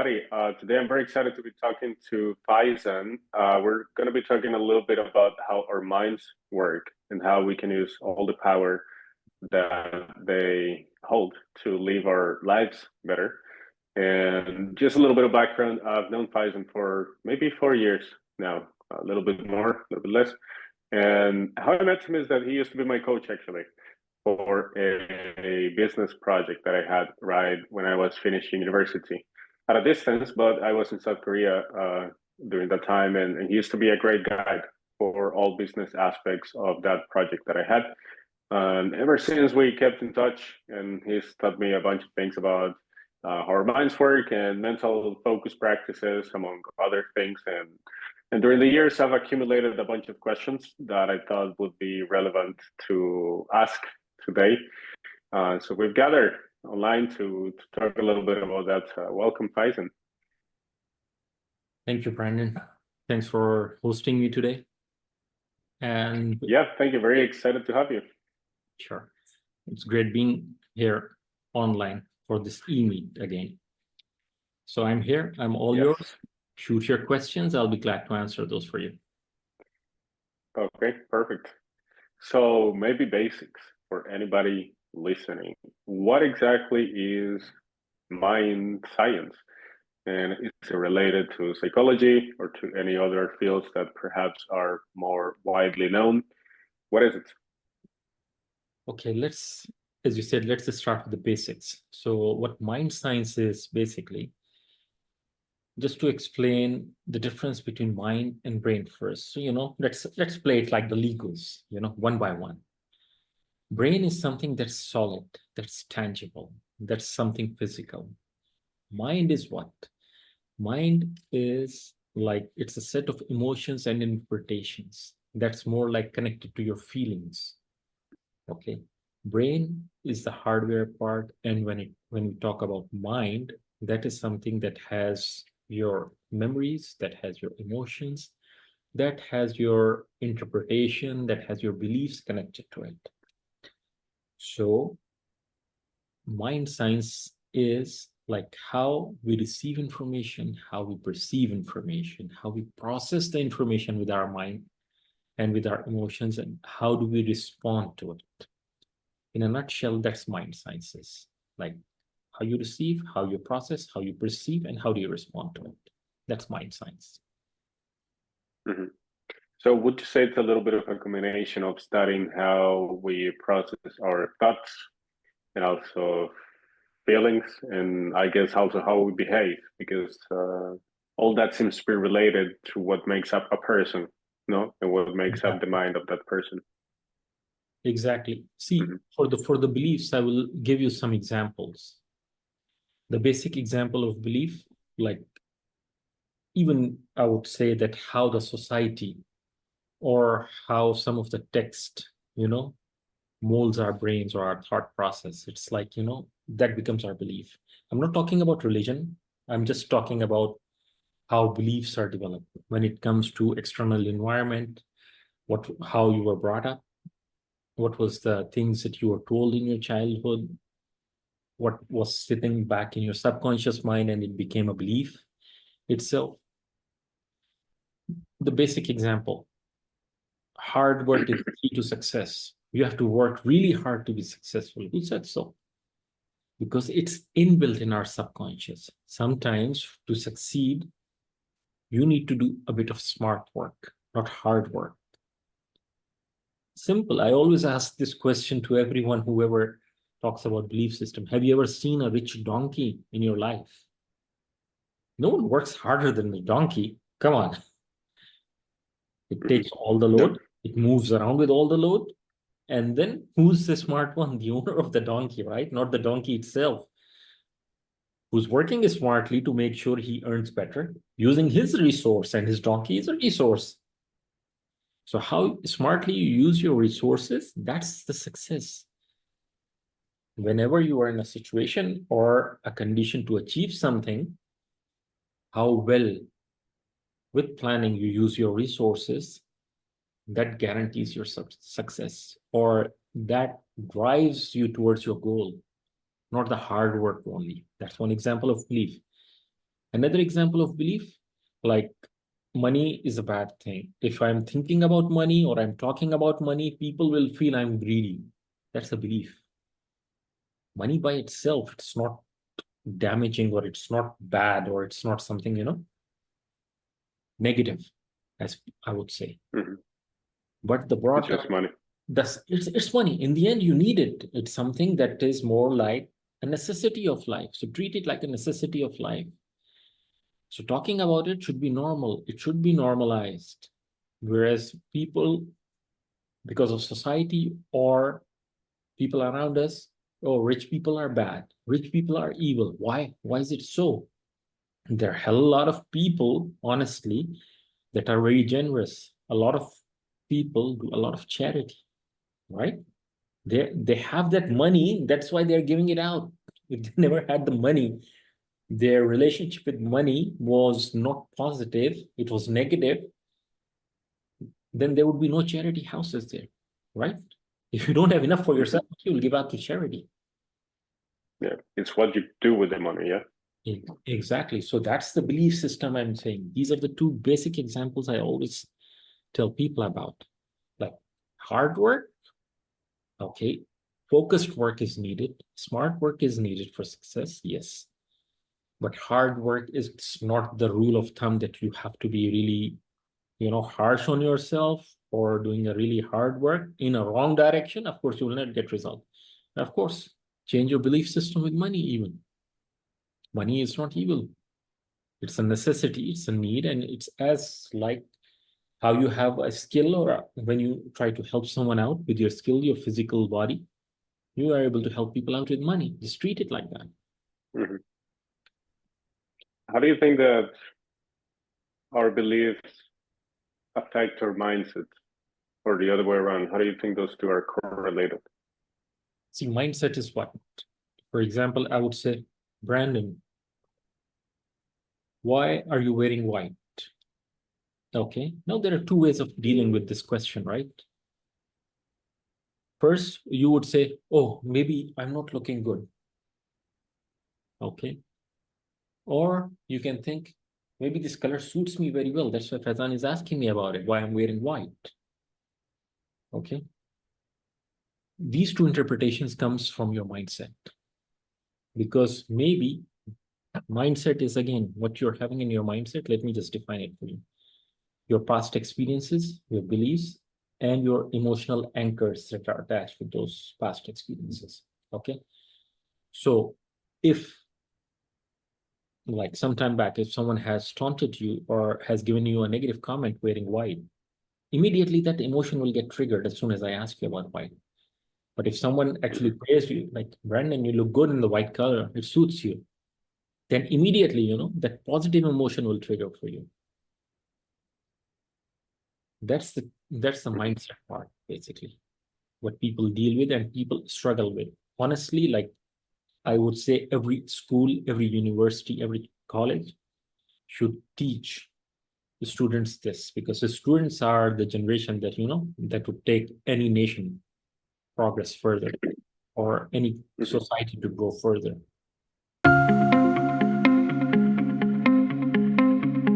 everybody. Today I'm very excited to be talking to Faizan. We're going to be talking a little bit about how our minds work and how we can use all the power that they hold to live our lives better. And just a little bit of background, I've known Faizan for maybe 4 years now, a little bit more, a little bit less. And how I met him is that he used to be my coach actually for a business project that I had right when I was finishing university at a distance, but I was in South Korea during that time, and he used to be a great guide for all business aspects of that project that I had. And ever since we kept in touch, and he's taught me a bunch of things about how our minds work and mental focus practices, among other things. And during the years, I've accumulated a bunch of questions that I thought would be relevant to ask today. So we've gathered online to talk a little bit about that. Welcome, Faizan. Thank you, Brandon. Thanks for hosting me today. And yeah, thank you. Very excited to have you. Sure. It's great being here online for this e-meet again. So I'm here. I'm all yours. Shoot your questions. I'll be glad to answer those for you. Okay, perfect. So maybe basics for anybody listening. What exactly is mind science? And is it related to psychology or to any other fields that perhaps are more widely known? What is it? Okay, as you said, let's just start with the basics. So what mind science is basically, just to explain the difference between mind and brain first. So, let's play it like the Legos, one by one. Brain is something that's solid, that's tangible, that's something physical. Mind is what? Mind is like, it's a set of emotions and interpretations that's more like connected to your feelings. Okay. Brain is the hardware part. And when we talk about mind, that is something that has your memories, that has your emotions, that has your interpretation, that has your beliefs connected to it. So mind science is like how we receive information, how we perceive information, how we process the information with our mind and with our emotions, and how do we respond to it. In a nutshell, that's mind sciences, like how you receive, how you process, how you perceive, and how do you respond to it. That's mind science. Mm-hmm. So would you say it's a little bit of a combination of studying how we process our thoughts and also feelings, and I guess also how we behave, because all that seems to be related to what makes up a person, no? And what makes up the mind of that person. Exactly. See, for the beliefs, I will give you some examples. The basic example of belief, like even I would say that how the society or how some of the text, molds our brains or our thought process. It's like, that becomes our belief. I'm not talking about religion. I'm just talking about how beliefs are developed when it comes to external environment, how you were brought up, what was the things that you were told in your childhood, what was sitting back in your subconscious mind and it became a belief itself. The basic example, hard work is the key to success. You have to work really hard to be successful. Who said so? Because it's inbuilt in our subconscious. Sometimes to succeed, you need to do a bit of smart work, not hard work. Simple. I always ask this question to everyone, whoever talks about belief system. Have you ever seen a rich donkey in your life? No one works harder than the donkey. Come on. It takes all the load. It moves around with all the load. And then who's the smart one? The owner of the donkey, right? Not the donkey itself. Who's working smartly to make sure he earns better, using his resource, and his donkey is a resource. So how smartly you use your resources, that's the success. Whenever you are in a situation or a condition to achieve something, how well with planning you use your resources, that guarantees your success, or that drives you towards your goal, not the hard work only. That's one example of belief. Another example of belief, like money is a bad thing. If I'm thinking about money or I'm talking about money, people will feel I'm greedy. That's a belief. Money by itself, it's not damaging, or it's not bad, or it's not something, negative, as I would say. But the broad It's just money. it's money. In the end, you need it. It's something that is more like a necessity of life. So treat it like a necessity of life. So talking about it should be normal. It should be normalized. Whereas people, because of society or people around us, oh, rich people are bad. Rich people are evil. Why? Why is it so? There are a hell lot of people, honestly, that are very generous. A lot of people do a lot of charity, right? They have that money. That's why they're giving it out. If they never had the money, their relationship with money was not positive, it was negative, then there would be no charity houses there, right? If you don't have enough for yourself, you will give out to charity. Yeah, it's what you do with the money. Yeah. Exactly. So that's the belief system I'm saying. These are the two basic examples I always tell people about. Like hard work, okay, focused work is needed, smart work is needed for success, yes. But hard work is not the rule of thumb that you have to be really, harsh on yourself or doing a really hard work in a wrong direction. Of course, you will not get result. Of course, change your belief system with money even. Money is not evil. It's a necessity, it's a need, and it's as like how you have a skill, or when you try to help someone out with your skill, your physical body, you are able to help people out with money. Just treat it like that. How do you think that our beliefs affect our mindset, or the other way around? How do you think those two are correlated? See, mindset is what? For example, I would say, Brandon, why are you wearing white? Okay, now there are two ways of dealing with this question, right? First, you would say, oh, maybe I'm not looking good. Okay. Or you can think, maybe this color suits me very well. That's why Faizan is asking me about it, why I'm wearing white. Okay. These two interpretations comes from your mindset. Because maybe mindset is, again, what you're having in your mindset. Let me just define it for you. Your past experiences, your beliefs, and your emotional anchors that are attached with those past experiences. Okay. So if, like some time back, if someone has taunted you or has given you a negative comment wearing white, immediately that emotion will get triggered as soon as I ask you about white. But if someone actually praised you, like, Brandon, you look good in the white color, it suits you, then immediately, that positive emotion will trigger for you. That's the mindset part, basically, what people deal with and people struggle with. Honestly, like I would say every school, every university, every college should teach the students this, because the students are the generation that, that would take any nation progress further, or any society to grow further.